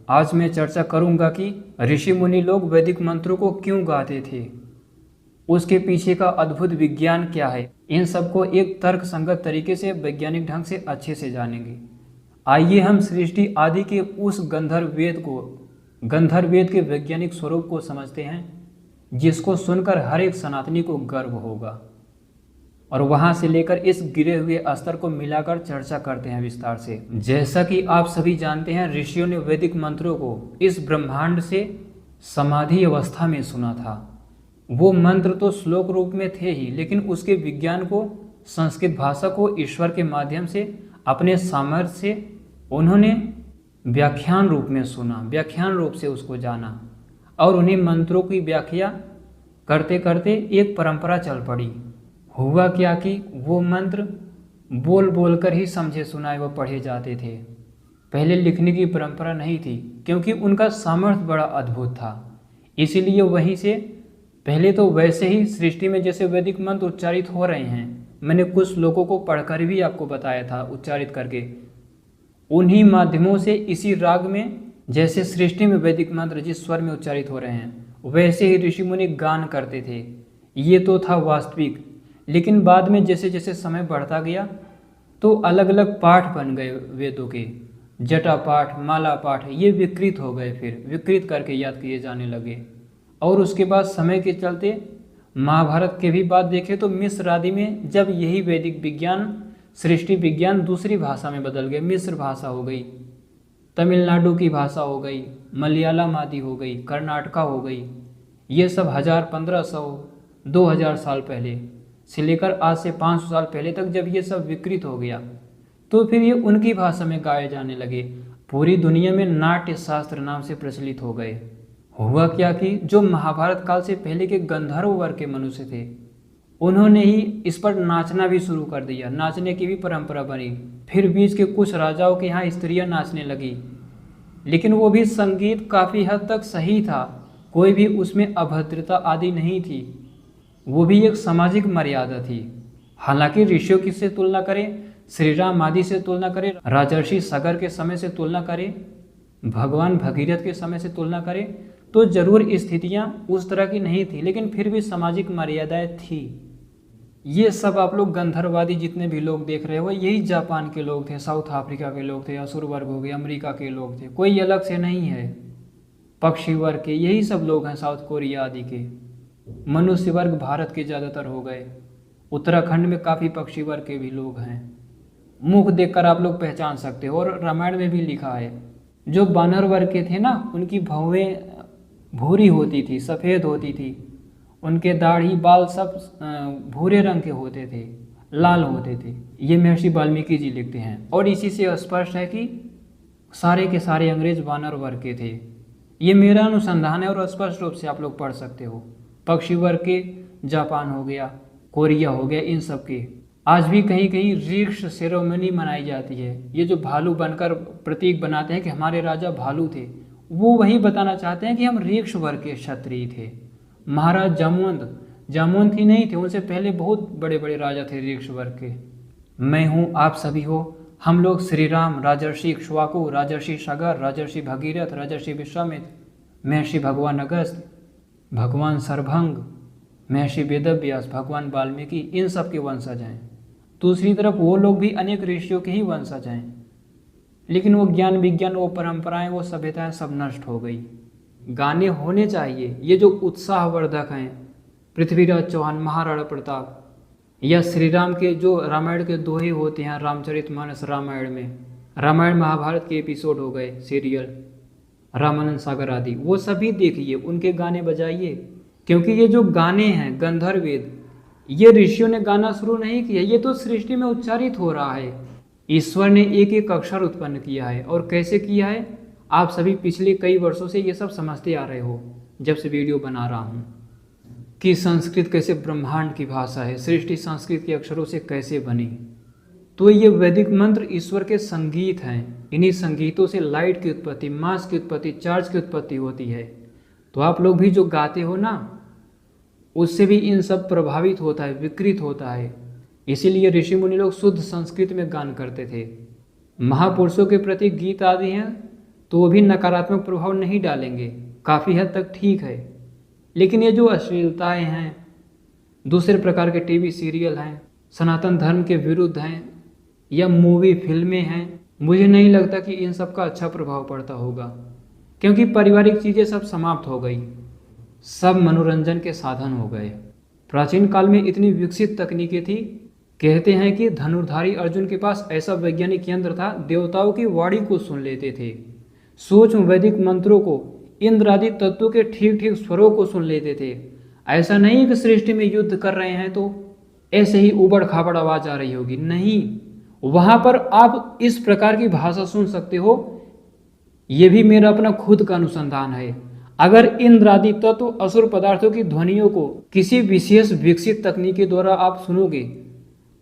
आज मैं चर्चा करूंगा कि ऋषि मुनि लोग वैदिक मंत्रों को क्यों गाते थे, उसके पीछे का अद्भुत विज्ञान क्या है। इन सबको एक तर्क संगत तरीके से वैज्ञानिक ढंग से अच्छे से जानेंगे। आइए हम सृष्टि आदि के उस गंधर्व वेद के वैज्ञानिक स्वरूप को समझते हैं, जिसको सुनकर हर एक सनातनी को गर्व होगा, और वहां से लेकर इस गिरे हुए स्तर को मिलाकर चर्चा करते हैं विस्तार से। जैसा कि आप सभी जानते हैं, ऋषियों ने वैदिक मंत्रों को इस ब्रह्मांड से समाधि अवस्था में सुना था। वो मंत्र तो श्लोक रूप में थे ही, लेकिन उसके विज्ञान को, संस्कृत भाषा को ईश्वर के माध्यम से अपने सामर्थ्य से उन्होंने व्याख्यान रूप में सुना, व्याख्यान रूप से उसको जाना, और उन्हीं मंत्रों की व्याख्या करते करते एक परंपरा चल पड़ी। हुआ क्या कि वो मंत्र बोल बोल कर ही समझे सुनाए व पढ़े जाते थे। पहले लिखने की परंपरा नहीं थी, क्योंकि उनका सामर्थ्य बड़ा अद्भुत था। इसीलिए वहीं से पहले तो वैसे ही सृष्टि में जैसे वैदिक मंत्र उच्चारित हो रहे हैं, मैंने कुछ श्लोकों को पढ़कर भी आपको बताया था उच्चारित करके, उन्हीं माध्यमों से इसी राग में जैसे सृष्टि में वैदिक मंत्र जिस स्वर में उच्चारित हो रहे हैं वैसे ही ऋषि मुनि गान करते थे। ये तो था वास्तविक, लेकिन बाद में जैसे जैसे समय बढ़ता गया तो अलग अलग पाठ बन गए वेदों के, जटा पाठ, माला पाठ, ये विकृत हो गए, फिर विकृत करके याद किए जाने लगे। और उसके बाद समय के चलते महाभारत के भी बात देखें तो मिस्र आदि में जब यही वैदिक विज्ञान, सृष्टि विज्ञान दूसरी भाषा में बदल गए, मिस्र भाषा हो गई, तमिलनाडु की भाषा हो गई, मलयालम आदि हो गई, कर्नाटका हो गई, ये सब 1000, 1500, 2000 साल पहले से लेकर आज से 500 साल पहले तक जब ये सब विकृत हो गया तो फिर ये उनकी भाषा में गाए जाने लगे। पूरी दुनिया में नाट्य शास्त्र नाम से प्रचलित हो गए। हुआ क्या कि जो महाभारत काल से पहले के गंधर्व वर्ग के मनुष्य थे, उन्होंने ही इस पर नाचना भी शुरू कर दिया, नाचने की भी परंपरा बनी। फिर बीच के कुछ राजाओं के यहाँ स्त्रियां नाचने लगी, लेकिन वो भी संगीत काफ़ी हद तक सही था, कोई भी उसमें अभद्रता आदि नहीं थी, वो भी एक सामाजिक मर्यादा थी। हालांकि ऋषियों की से तुलना करें, श्री राम आदि से तुलना करें, राजर्षि सगर के समय से तुलना करें, भगवान भगीरथ के समय से तुलना करें, तो जरूर स्थितियां उस तरह की नहीं थी, लेकिन फिर भी सामाजिक मर्यादाएं थी। ये सब आप लोग गंधर्ववादी जितने भी लोग देख रहे हो, यही जापान के लोग थे, साउथ अफ्रीका के लोग थे, असुर वर्ग हो गए, अमेरिका के लोग थे, कोई अलग से नहीं है। पक्षी वर्ग के यही सब लोग हैं, साउथ कोरिया आदि के। मनुष्य वर्ग भारत के ज़्यादातर हो गए, उत्तराखंड में काफ़ी पक्षी वर्ग के भी लोग हैं। मुख देखकर आप लोग पहचान सकते हो, और रामायण में भी लिखा है, जो बानर वर्ग के थे ना, उनकी भौवें भूरी होती थी, सफ़ेद होती थी, उनके दाढ़ी बाल सब भूरे रंग के होते थे, लाल होते थे। ये महर्षि वाल्मीकि जी लिखते हैं, और इसी से स्पष्ट है कि सारे के सारे अंग्रेज बानर वर्ग के थे। ये मेरा अनुसंधान है और स्पष्ट रूप से आप लोग पढ़ सकते हो। पक्षी वर्ग के जापान हो गया, कोरिया हो गया, इन सब के आज भी कहीं कहीं ऋक्ष सेरेमनी मनाई जाती है। ये जो भालू बनकर प्रतीक बनाते हैं कि हमारे राजा भालू थे, वो वही बताना चाहते हैं कि हम ऋक्ष वर्ग के क्षत्रिय थे। महाराज जामवंत ही नहीं थे, उनसे पहले बहुत बड़े बड़े राजा थे ऋक्ष वर्ग के। मैं हूँ, आप सभी हो, हम लोग श्री राम, राजर्षि इक्ष्वाकु, राजर्षि सगर, राजर्षि भगीरथ, राजर्षि विश्वामित्र, महर्षि भगवान अगस्त्य, भगवान सरभंग, महर्षि वेदव्यास, भगवान वाल्मीकि, इन सब के वंशज हैं। दूसरी तरफ वो लोग भी अनेक ऋषियों के ही वंशज हैं, लेकिन वो ज्ञान विज्ञान, वो परंपराएं, वो सभ्यताएं सब नष्ट हो गई। गाने होने चाहिए, ये जो उत्साहवर्धक हैं, पृथ्वीराज चौहान, महाराणा प्रताप, या श्री राम के जो रामायण के दोहे होते हैं, रामचरितमानस रामायण में, रामायण महाभारत के एपिसोड हो गए सीरियल, रामानंद सागर आदि, वो सभी देखिए, उनके गाने बजाइए। क्योंकि ये जो गाने हैं गंधर्व वेद, ये ऋषियों ने गाना शुरू नहीं किया, ये तो सृष्टि में उच्चारित हो रहा है। ईश्वर ने एक एक अक्षर उत्पन्न किया है, और कैसे किया है आप सभी पिछले कई वर्षों से ये सब समझते आ रहे हो, जब से वीडियो बना रहा हूँ, कि संस्कृत कैसे ब्रह्मांड की भाषा है, सृष्टि संस्कृत के अक्षरों से कैसे बनी। तो ये वैदिक मंत्र ईश्वर के संगीत हैं। इन्हीं संगीतों से लाइट की उत्पत्ति, मास की उत्पत्ति, चार्ज की उत्पत्ति होती है। तो आप लोग भी जो गाते हो ना, उससे भी इन सब प्रभावित होता है, विकृत होता है। इसीलिए ऋषि मुनि लोग शुद्ध संस्कृत में गान करते थे। महापुरुषों के प्रति गीत आदि हैं तो वो भी नकारात्मक प्रभाव नहीं डालेंगे, काफ़ी हद तक ठीक है। लेकिन ये जो अश्लीलताएं हैं, दूसरे प्रकार के टीवी सीरियल हैं, सनातन धर्म के विरुद्ध हैं, या मूवी फिल्में हैं, मुझे नहीं लगता कि इन सब का अच्छा प्रभाव पड़ता होगा, क्योंकि पारिवारिक चीज़ें सब समाप्त हो गई, सब मनोरंजन के साधन हो गए। प्राचीन काल में इतनी विकसित तकनीकें थी, कहते हैं कि धनुर्धारी अर्जुन के पास ऐसा वैज्ञानिक यंत्र था, देवताओं की वाणी को सुन लेते थे, सूक्ष्म वैदिक मंत्रों को, इंद्र आदि तत्वों के ठीक ठीक स्वरों को सुन लेते थे। ऐसा नहीं कि सृष्टि में युद्ध कर रहे हैं तो ऐसे ही उबड़ खाबड़ आवाज आ रही होगी, नहीं, वहां पर आप इस प्रकार की भाषा सुन सकते हो। ये भी मेरा अपना खुद का अनुसंधान है। अगर इंद्र आदि तत्व असुर पदार्थों की ध्वनियों को किसी विशेष विकसित तकनीक के द्वारा आप सुनोगे,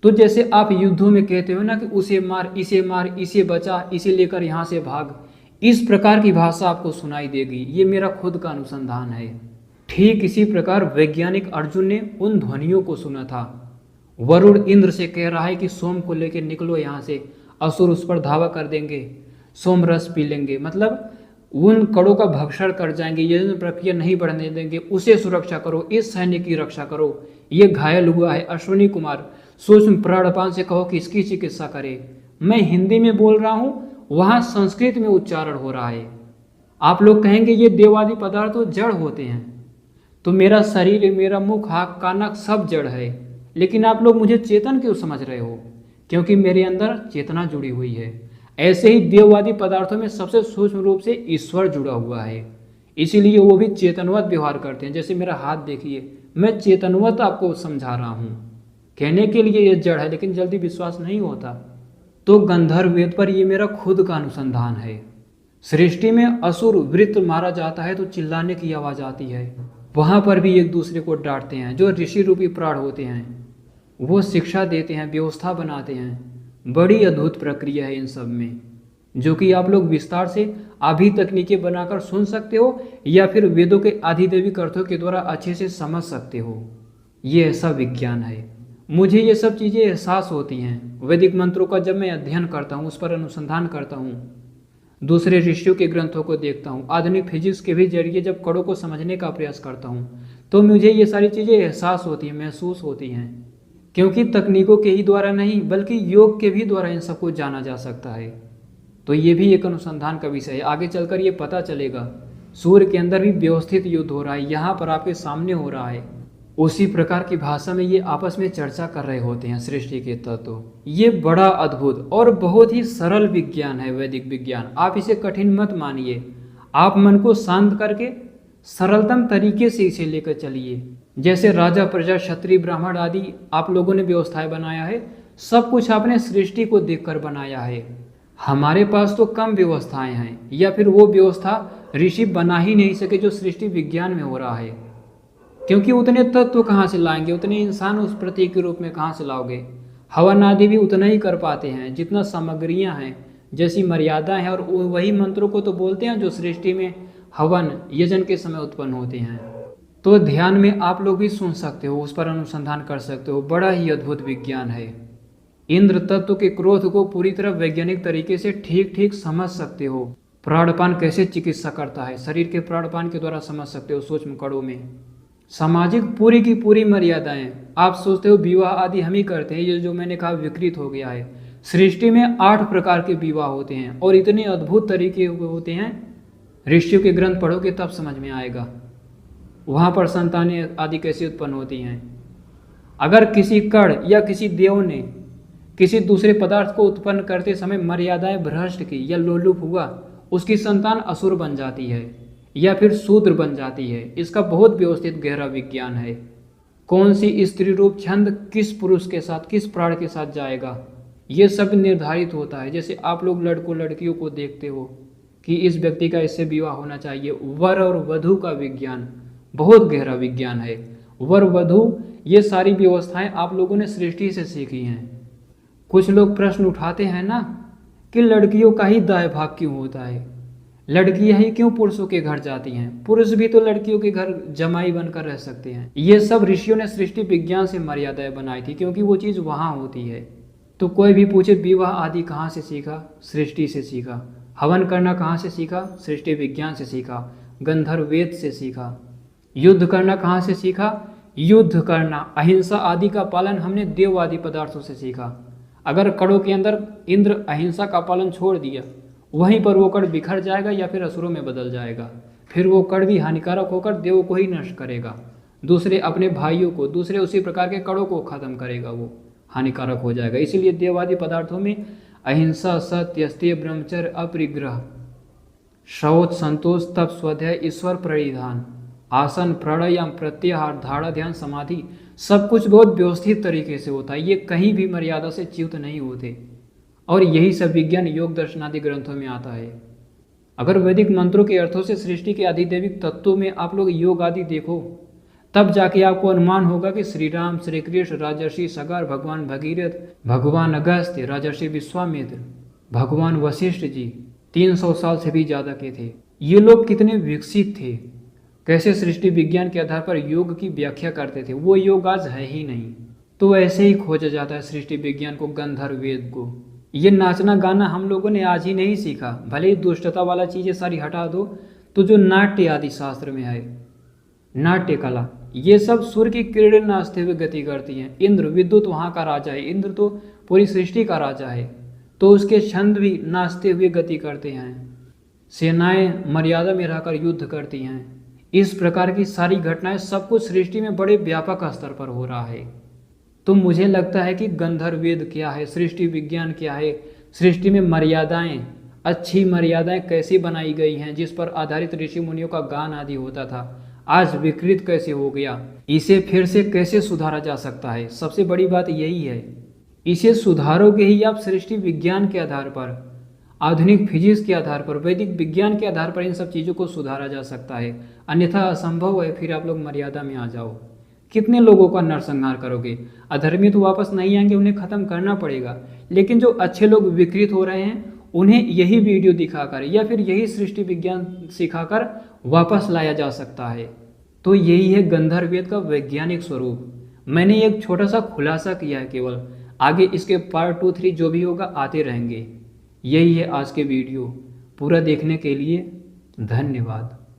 तो जैसे आप युद्धों में कहते हो ना कि उसे मार, इसे बचा, इसे लेकर यहाँ से भाग, इस प्रकार की भाषा आपको सुनाई देगी। ये मेरा खुद का अनुसंधान है। ठीक इसी प्रकार वैज्ञानिक अर्जुन ने उन ध्वनियों को सुना था। वरुण इंद्र से कह रहा है कि सोम को लेकर निकलो यहाँ से, असुर उस पर धावा कर देंगे, सोम रस पी लेंगे, मतलब उन कड़ों का भक्षण कर जाएंगे, ये प्रक्रिया नहीं बढ़ने देंगे, उसे सुरक्षा करो, इस सैनिक की रक्षा करो, ये घायल हुआ है, अश्विनी कुमार, सूक्ष्म प्राणपान से कहो कि इसकी चिकित्सा करे। मैं हिंदी में बोल रहा हूँ, वहाँ संस्कृत में उच्चारण हो रहा है। आप लोग कहेंगे ये देवादि पदार्थ तो जड़ होते हैं, तो मेरा शरीर, मेरा मुख, आँख, कान, नाक सब जड़ है, लेकिन आप लोग मुझे चेतन क्यों समझ रहे हो? क्योंकि मेरे अंदर चेतना जुड़ी हुई है। ऐसे ही देववादी पदार्थों में सबसे सूक्ष्म रूप से ईश्वर जुड़ा हुआ है, इसीलिए वो भी चेतनवत व्यवहार करते हैं। जैसे मेरा हाथ देखिए, मैं चेतनवत आपको समझा रहा हूँ, कहने के लिए ये जड़ है, लेकिन जल्दी विश्वास नहीं होता। तो गंधर्व वेद पर ये मेरा खुद का अनुसंधान है। सृष्टि में असुर वृत्त मारा जाता है तो चिल्लाने की आवाज आती है, वहां पर भी एक दूसरे को डांटते हैं। जो ऋषि रूपी प्राण होते हैं वो शिक्षा देते हैं, व्यवस्था बनाते हैं। बड़ी अद्भुत प्रक्रिया है इन सब में, जो कि आप लोग विस्तार से आभी तकनीकें बनाकर सुन सकते हो, या फिर वेदों के आधिदैविक अर्थों के द्वारा अच्छे से समझ सकते हो। ये ऐसा विज्ञान है। मुझे ये सब चीज़ें एहसास होती हैं वैदिक मंत्रों का, जब मैं अध्ययन करता हूँ, उस पर अनुसंधान करता हूँ, दूसरे ऋषियों के ग्रंथों को देखता हूँ, आधुनिक फिजिक्स के भी जरिए जब कणों को समझने का प्रयास करता हूँ, तो मुझे ये सारी चीज़ें एहसास होती हैं, महसूस होती हैं। क्योंकि तकनीकों के ही द्वारा नहीं, बल्कि योग के भी द्वारा इन सबको जाना जा सकता है। तो ये भी एक अनुसंधान का विषय है। आगे चलकर ये पता चलेगा सूर्य के अंदर भी व्यवस्थित युद्ध हो रहा है, यहाँ पर आपके सामने हो रहा है। उसी प्रकार की भाषा में ये आपस में चर्चा कर रहे होते हैं सृष्टि के तत्व। ये बड़ा अद्भुत और बहुत ही सरल विज्ञान है वैदिक विज्ञान। आप इसे कठिन मत मानिए, आप मन को शांत करके सरलतम तरीके से इसे लेकर चलिए। जैसे राजा, प्रजा, क्षत्रिय, ब्राह्मण आदि आप लोगों ने व्यवस्थाएं बनाया है, सब कुछ आपने सृष्टि को देखकर बनाया है। हमारे पास तो कम व्यवस्थाएं हैं, या फिर वो व्यवस्था ऋषि बना ही नहीं सके जो सृष्टि विज्ञान में हो रहा है। क्योंकि उतने तत्व कहाँ से लाएंगे, उतने इंसान उस प्रतीक के रूप में कहाँ से लाओगे? हवन आदि भी उतना ही कर पाते हैं जितना सामग्रियाँ हैं, जैसी मर्यादा है। और वही मंत्रों को तो बोलते हैं जो सृष्टि में हवन यजन के समय उत्पन्न होते हैं। तो ध्यान में आप लोग भी सुन सकते हो, उस पर अनुसंधान कर सकते हो। बड़ा ही अद्भुत विज्ञान है। इंद्र तत्व के क्रोध को पूरी तरह वैज्ञानिक तरीके से ठीक ठीक समझ सकते हो। प्राणपान कैसे चिकित्सा करता है, शरीर के प्राणपान के द्वारा समझ सकते हो सूक्ष्म कणों में। सामाजिक पूरी की पूरी मर्यादाएं, आप सोचते हो विवाह आदि हम ही करते हैं, ये जो मैंने कहा विकृत हो गया है। सृष्टि में 8 प्रकार के विवाह होते हैं और इतने अद्भुत तरीके होते हैं, ऋषियों के ग्रंथ पढ़ोगे तब समझ में आएगा वहाँ पर संतानें आदि कैसे उत्पन्न होती हैं। अगर किसी कण या किसी देव ने किसी दूसरे पदार्थ को उत्पन्न करते समय मर्यादाएं भ्रष्ट की या लोलुप हुआ, उसकी संतान असुर बन जाती है या फिर शूद्र बन जाती है। इसका बहुत व्यवस्थित गहरा विज्ञान है। कौन सी स्त्री रूप छंद किस पुरुष के साथ, किस प्राण के साथ जाएगा, ये सब निर्धारित होता है। जैसे आप लोग लड़कों लड़कियों को देखते हो कि इस व्यक्ति का इससे विवाह होना चाहिए। वर और वधू का विज्ञान बहुत गहरा विज्ञान है। वर वधू ये सारी व्यवस्थाएं आप लोगों ने सृष्टि से सीखी हैं। कुछ लोग प्रश्न उठाते हैं ना कि लड़कियों का ही दाय भाग क्यों होता है, लड़कियां ही क्यों पुरुषों के घर जाती हैं, पुरुष भी तो लड़कियों के घर जमाई बनकर रह सकते हैं। ये सब ऋषियों ने सृष्टि विज्ञान से मर्यादाएं बनाई थी, क्योंकि वो चीज़ वहाँ होती है। तो कोई भी पूछे विवाह आदि कहाँ से सीखा, सृष्टि से सीखा। हवन करना कहाँ से सीखा? सृष्टि विज्ञान से सीखा, गंधर्व वेद से सीखा। युद्ध करना कहाँ से सीखा? युद्ध करना, अहिंसा आदि का पालन हमने देव आदि पदार्थों से सीखा। अगर कड़ों के अंदर इंद्र अहिंसा का पालन छोड़ दिया, वहीं पर वो कड़ बिखर जाएगा या फिर असुरों में बदल जाएगा। फिर वो कड़ भी हानिकारक होकर देवों को ही नष्ट करेगा, दूसरे अपने भाइयों को, दूसरे उसी प्रकार के कड़ों को खत्म करेगा, वो हानिकारक हो जाएगा। इसीलिए देवादि पदार्थों में अहिंसा, सत्य, स्तेय, ब्रह्मचर्य, अपरिग्रह, शौच, संतोष, तप, स्वाध्याय, ईश्वर प्रणिधान, आसन, प्राणायाम, प्रत्याहार, धारणा, ध्यान, समाधि, सब कुछ बहुत व्यवस्थित तरीके से होता है। ये कहीं भी मर्यादा से च्युत नहीं होते, और यही सब विज्ञान योग दर्शन आदि ग्रंथों में आता है। अगर वैदिक मंत्रों के अर्थों से सृष्टि के अधिदैविक तत्वों में आप लोग योग आदि देखो, तब जाके आपको अनुमान होगा कि श्री राम, श्री कृष्ण, राजर्षि सगर, भगवान भगीरथ, भगवान अगस्त्य, राजर्षि विश्वामित्र, भगवान वशिष्ठ जी 300 साल से भी ज़्यादा के थे। ये लोग कितने विकसित थे, कैसे सृष्टि विज्ञान के आधार पर योग की व्याख्या करते थे। वो योग आज है ही नहीं, तो ऐसे ही खोजा जाता है सृष्टि विज्ञान को, गंधर्व वेद को। ये नाचना गाना हम लोगों ने आज ही नहीं सीखा, भले ही दुष्टता वाला चीज़ें सारी हटा दो, तो जो नाट्य आदि शास्त्र में है, नाट्य कला, ये सब सूर्य की किरणें नाचते हुए गति करती हैं। इंद्र, विद्युत वहाँ का राजा है, इंद्र तो पूरी सृष्टि का राजा है, तो उसके छंद भी नाचते हुए गति करते हैं। सेनाएं मर्यादा में रहकर युद्ध करती हैं। इस प्रकार की सारी घटनाएं, सब कुछ सृष्टि में बड़े व्यापक स्तर पर हो रहा है। तो मुझे लगता है कि गंधर्व वेद क्या है, सृष्टि विज्ञान क्या है, सृष्टि में मर्यादाएं, अच्छी मर्यादाएं कैसी बनाई गई हैं, जिस पर आधारित ऋषि मुनियों का गान आदि होता था, आज विकृत कैसे हो गया, इसे फिर से कैसे सुधारा जा सकता है। सबसे बड़ी बात यही है, इसे सुधारोगे ही आप सृष्टि विज्ञान के आधार पर, आधुनिक फिजिक्स के आधार पर, वैदिक विज्ञान के आधार पर इन सब चीज़ों को सुधारा जा सकता है। अन्यथा असंभव है। फिर आप लोग मर्यादा में आ जाओ, कितने लोगों का नरसंहार करोगे? अधर्मी तो वापस नहीं आएंगे, उन्हें खत्म करना पड़ेगा। लेकिन जो अच्छे लोग विकृत हो रहे हैं, उन्हें यही वीडियो दिखाकर या फिर यही सृष्टि विज्ञान सिखाकर वापस लाया जा सकता है। तो यही है गंधर्व वेद का वैज्ञानिक स्वरूप। मैंने एक छोटा सा खुलासा किया है केवल, आगे इसके पार्ट 2, 3 जो भी होगा आते रहेंगे। यही है आज के वीडियो। पूरा देखने के लिए धन्यवाद।